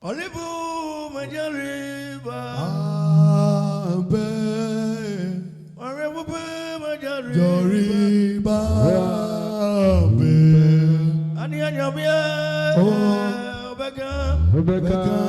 Olibu majariba. Abe. Olibu majariba. Jariba. Abe. Ani anyamia. Obeka. Obeka.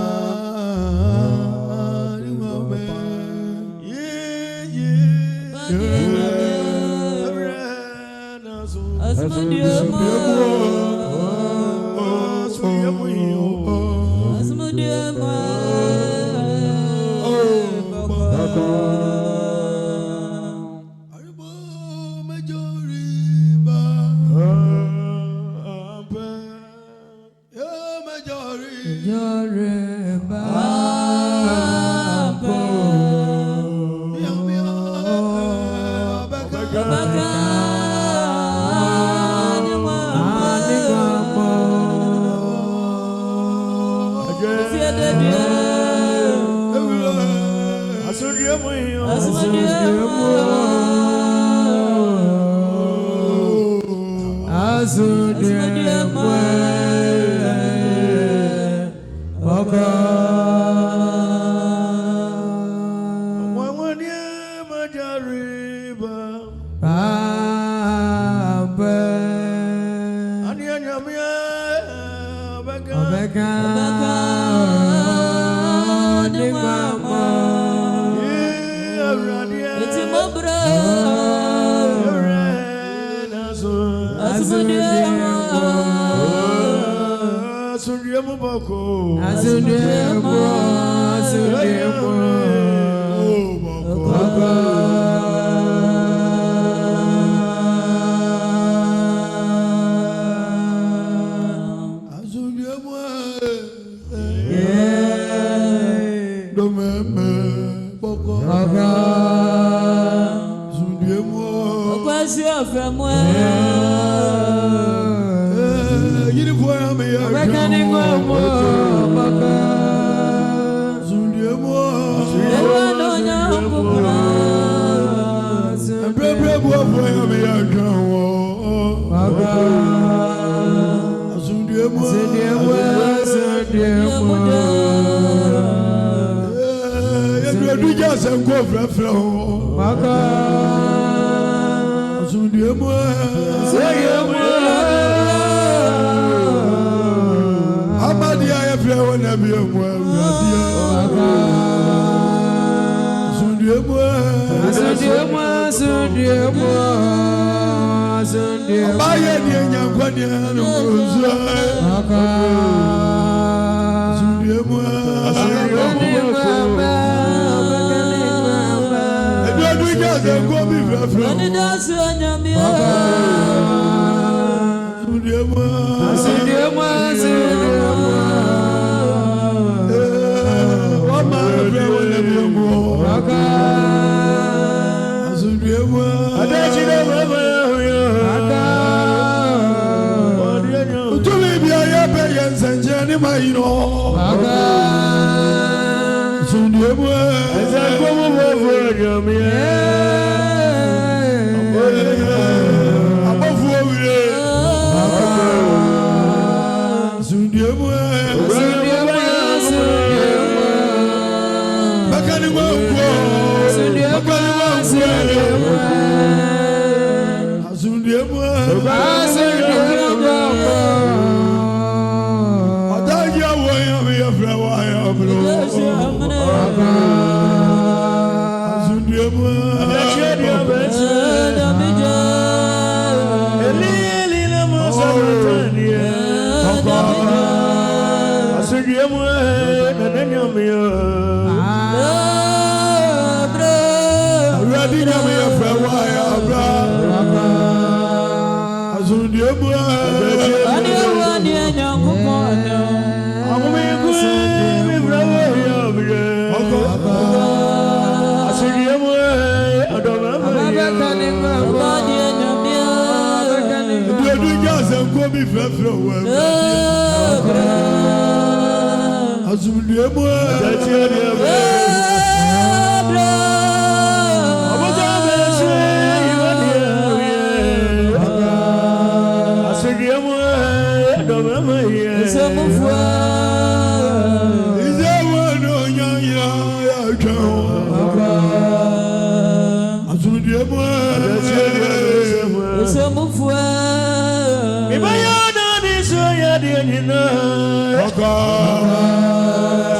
Badianina,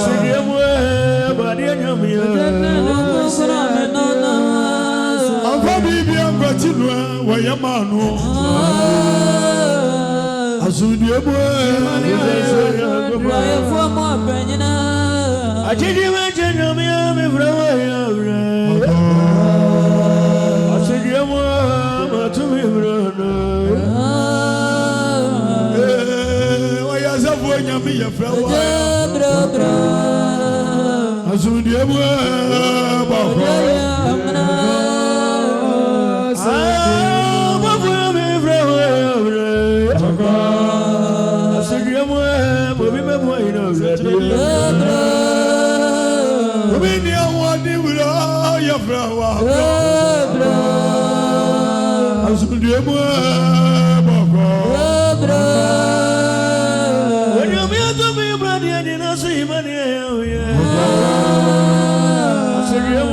Sidiamwe, Badianamia, Bibian Batinwa, Wayamano, Azudiabwe, I did you mention me from I said, you want to me, brother. Why has a boy, Yamia, Azudiabwe, When you meet to me, brother, I didn't see money. I said, you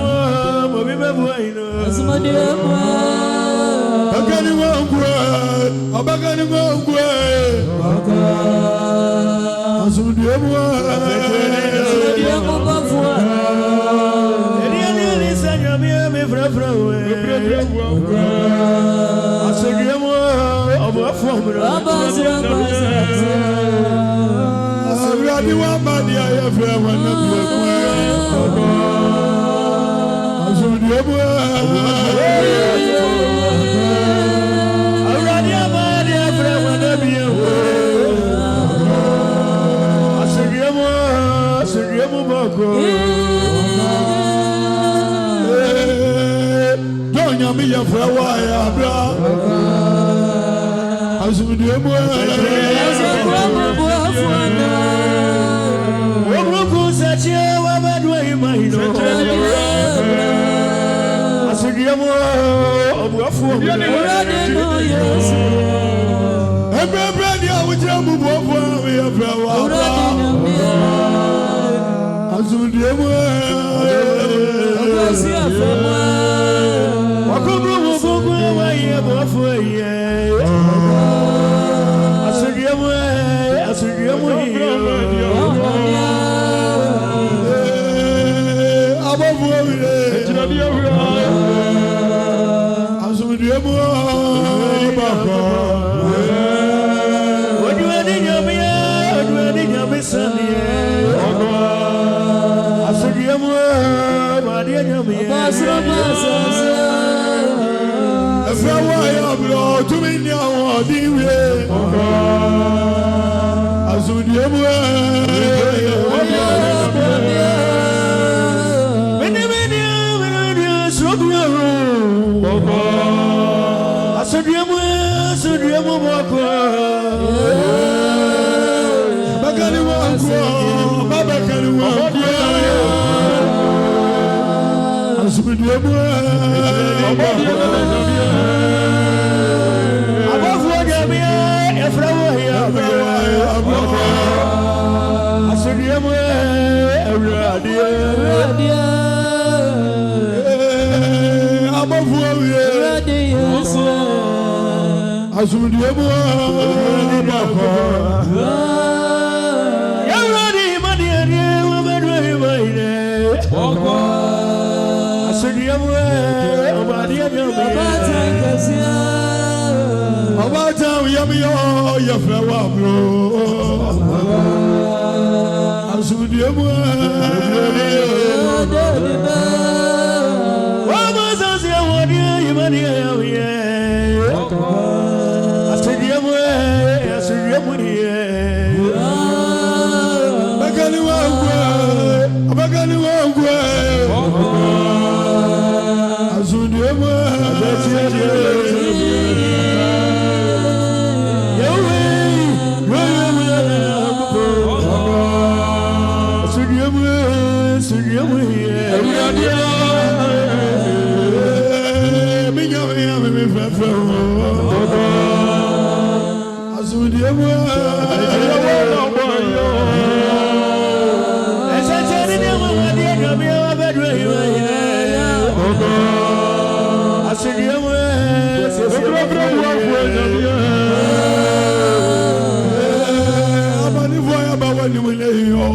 ni mo le yo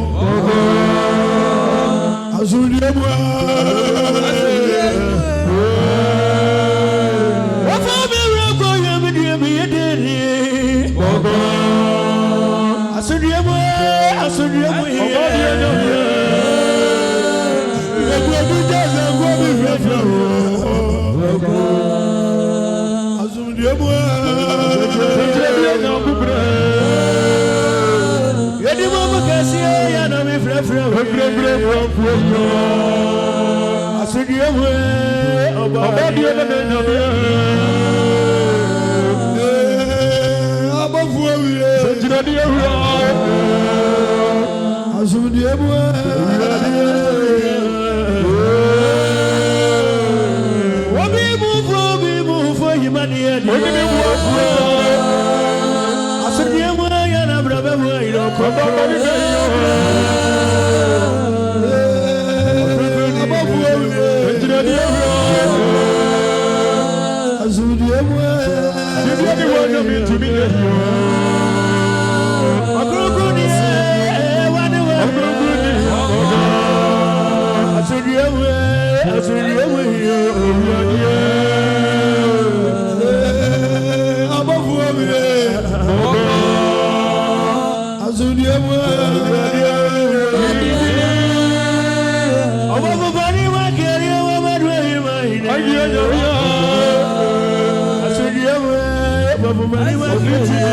asundie mu wa fa mi re ko ye mi die mi ye de ni asundie mu Egwedu jaze ngwo mi fefre asundie mu yedi mo kasi ya na mi frefre asundie mu obadie na na abafu awie sejiradi ewura asundie mu obi mu fo yimani ya ni obi mu fo asundie mu ya na brabe mu iro ko ba ni yo abafu awie sejiradi ewura asundie mu sejiradi wo no mi tu mi yo akrogo ni wa ni wa akrogo ni asundie mu yo abafu awie asundie mu obo bani wa kere wa madwe mai asundie mu obo bani wa kere